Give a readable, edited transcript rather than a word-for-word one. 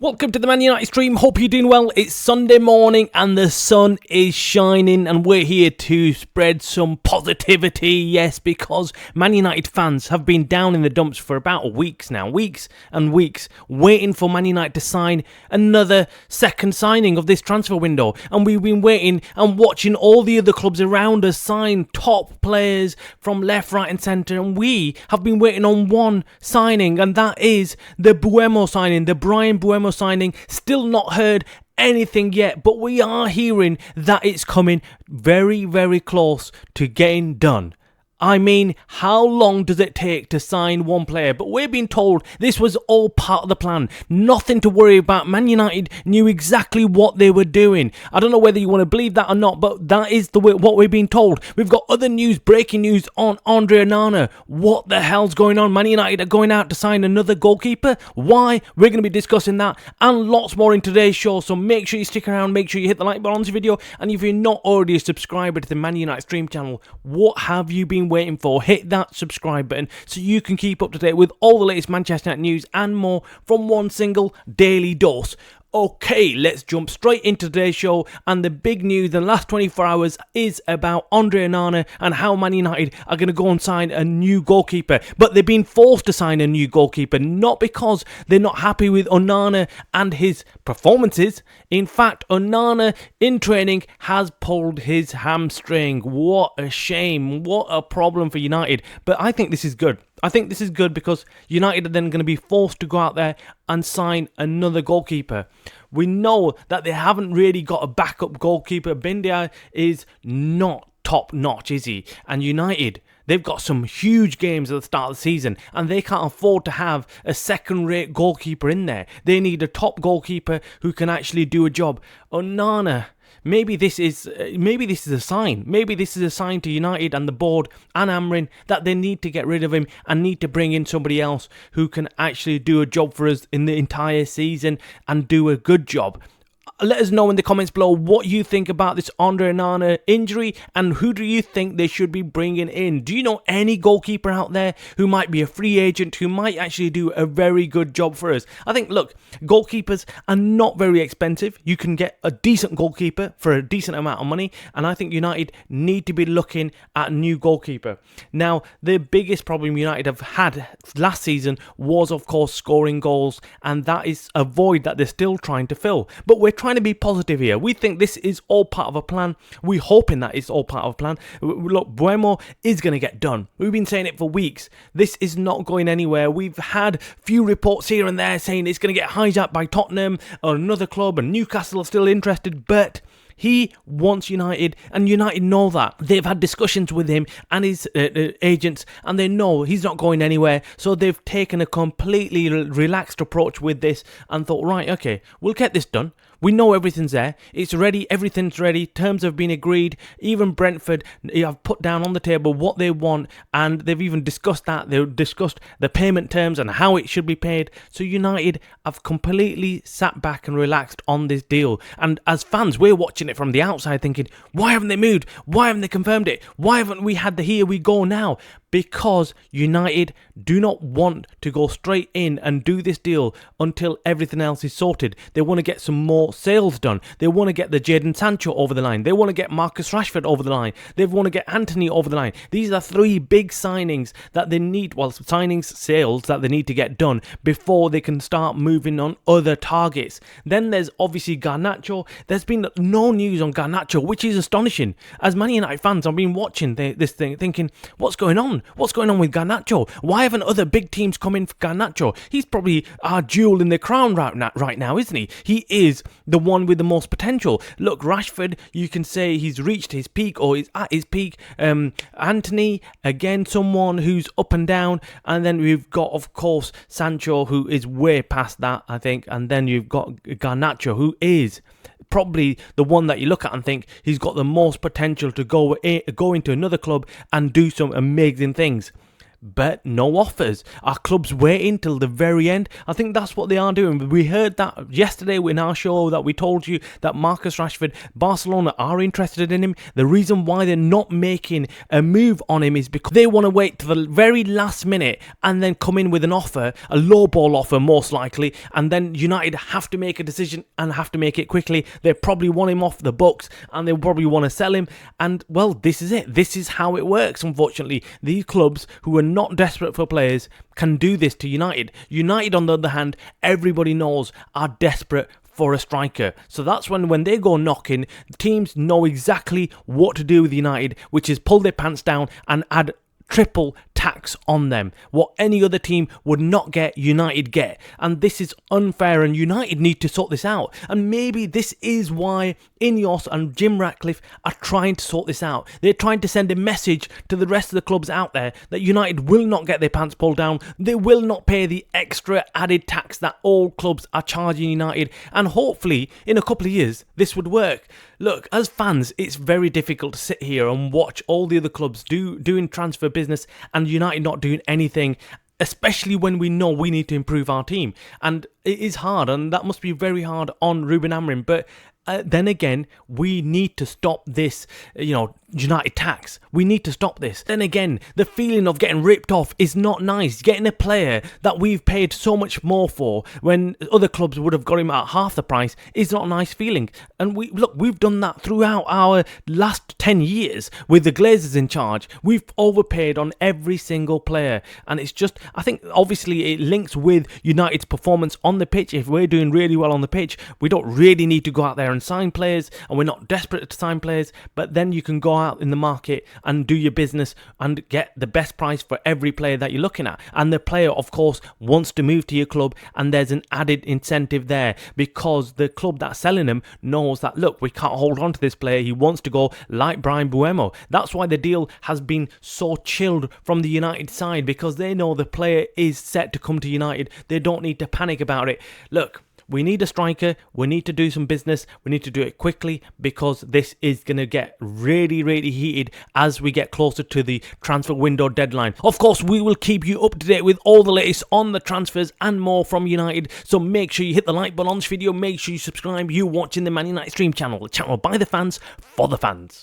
Welcome to the Man United stream. Hope you're doing well. It's Sunday morning and the sun is shining and we're here to spread some positivity. Yes, because Man United fans have been down in the dumps for about weeks now. Weeks and weeks waiting for Man United to sign another second signing of this transfer window. And we've been waiting and watching all the other clubs around us sign top players from left, right and centre. And we have been waiting on one signing, and that is the Buemo signing, the Brian Buemo signing. Still not heard anything yet, but we are hearing that it's coming very, very close to getting done. I mean, how long does it take to sign one player? But we're being told this was all part of the plan. Nothing to worry about. Man United knew exactly what they were doing. I don't know whether you want to believe that or not, but that is what we're being told. We've got other news, breaking news on Andre Onana. What the hell's going on? Man United are going out to sign another goalkeeper. Why? We're going to be discussing that and lots more in today's show. So make sure you stick around. Make sure you hit the like button on this video. And if you're not already a subscriber to the Man United stream channel, what have you been waiting for? Hit that subscribe button so you can keep up to date with all the latest Manchester United news and more from one single daily dose. Okay, let's jump straight into today's show, and the big news in the last 24 hours is about Andre Onana and how Man United are going to go and sign a new goalkeeper. But they've been forced to sign a new goalkeeper, not because they're not happy with Onana and his performances. In fact, Onana in training has pulled his hamstring. What a shame, what a problem for United. But I think this is good. I think this is good because United are then going to be forced to go out there and sign another goalkeeper. We know that they haven't really got a backup goalkeeper. Bindia is not top notch, is he? And United, they've got some huge games at the start of the season and they can't afford to have a second-rate goalkeeper in there. They need a top goalkeeper who can actually do a job. Onana, maybe this is a sign. Maybe this is a sign to United and the board and Amrin that they need to get rid of him and need to bring in somebody else who can actually do a job for us in the entire season and do a good job. Let us know in the comments below what you think about this Andre Onana injury and who do you think they should be bringing in. Do you know any goalkeeper out there who might be a free agent who might actually do a very good job for us? I think, look, goalkeepers are not very expensive. You can get a decent goalkeeper for a decent amount of money, and I think United need to be looking at a new goalkeeper. Now, the biggest problem United have had last season was, of course, scoring goals, and that is a void that they're still trying to fill. But we're trying to be positive here. We think this is all part of a plan. We're hoping that it's all part of a plan. Look, Buemo is going to get done. We've been saying it for weeks. This is not going anywhere. We've had few reports here and there saying it's going to get hijacked by Tottenham or another club, and Newcastle are still interested, but he wants United, and United know that. They've had discussions with him and his agents, and they know he's not going anywhere. So they've taken a completely relaxed approach with this and thought, right, okay, we'll get this done. We know everything's there. It's ready. Everything's ready. Terms have been agreed. Even Brentford have put down on the table what they want, and they've even discussed that. They've discussed the payment terms and how it should be paid. So United have completely sat back and relaxed on this deal. And as fans, we're watching it from the outside thinking, why haven't they moved? Why haven't they confirmed it? Why haven't we had the here we go now? Because United do not want to go straight in and do this deal until everything else is sorted. They want to get some more sales done. They want to get the Jadon Sancho over the line. They want to get Marcus Rashford over the line. They want to get Anthony over the line. These are three big signings that they need, sales that they need to get done before they can start moving on other targets. Then there's obviously Garnacho. There's been no news on Garnacho, which is astonishing. As Man United fans, I've been watching this thing thinking, what's going on? What's going on with Garnacho? Why haven't other big teams come in for Garnacho? He's probably our jewel in the crown right now, isn't he? He is the one with the most potential. Look, Rashford, you can say he's reached his peak or is at his peak. Anthony, again, someone who's up and down. And then we've got, of course, Sancho, who is way past that, I think. And then you've got Garnacho, who is probably the one that you look at and think he's got the most potential to go into another club and do some amazing things. but no offers. Are clubs waiting till the very end? I think that's what they are doing. We heard that yesterday in our show that we told you that Marcus Rashford, Barcelona are interested in him. The reason why they're not making a move on him is because they want to wait to the very last minute and then come in with an offer, a lowball offer most likely, and then United have to make a decision and have to make it quickly. They probably want him off the books and they probably want to sell him, and well, this is it. This is how it works. Unfortunately, these clubs who are not desperate for players can do this to United. United, on the other hand, everybody knows are desperate for a striker. So that's when they go knocking, teams know exactly what to do with United, which is pull their pants down and add triple tax on them. What any other team would not get, United get. And this is unfair, and United need to sort this out. And maybe this is why Ineos and Jim Ratcliffe are trying to sort this out. They're trying to send a message to the rest of the clubs out there that United will not get their pants pulled down. They will not pay the extra added tax that all clubs are charging United. And hopefully, in a couple of years, this would work. Look, as fans, it's very difficult to sit here and watch all the other clubs doing transfer business and United not doing anything, especially when we know we need to improve our team. And it is hard, and that must be very hard on Ruben Amorim. But then again, we need to stop this, United tax. We need to stop this. Then again, the feeling of getting ripped off is not nice. Getting a player that we've paid so much more for when other clubs would have got him at half the price is not a nice feeling. And we've done that throughout our last 10 years with the Glazers in charge. We've overpaid on every single player. And it's just, I think obviously it links with United's performance on the pitch. If we're doing really well on the pitch, we don't really need to go out there and sign players, and we're not desperate to sign players, but then you can go out in the market and do your business and get the best price for every player that you're looking at. And the player, of course, wants to move to your club, and there's an added incentive there because the club that's selling him knows that, look, we can't hold on to this player. He wants to go like Brian Buemo. That's why the deal has been so chilled from the United side, because they know the player is set to come to United. They don't need to panic about it. Look, we need a striker, we need to do some business, we need to do it quickly, because this is going to get really, really heated as we get closer to the transfer window deadline. Of course, we will keep you up to date with all the latest on the transfers and more from United, so make sure you hit the like button on this video, make sure you subscribe. You're watching the Man United Stream channel, the channel by the fans, for the fans.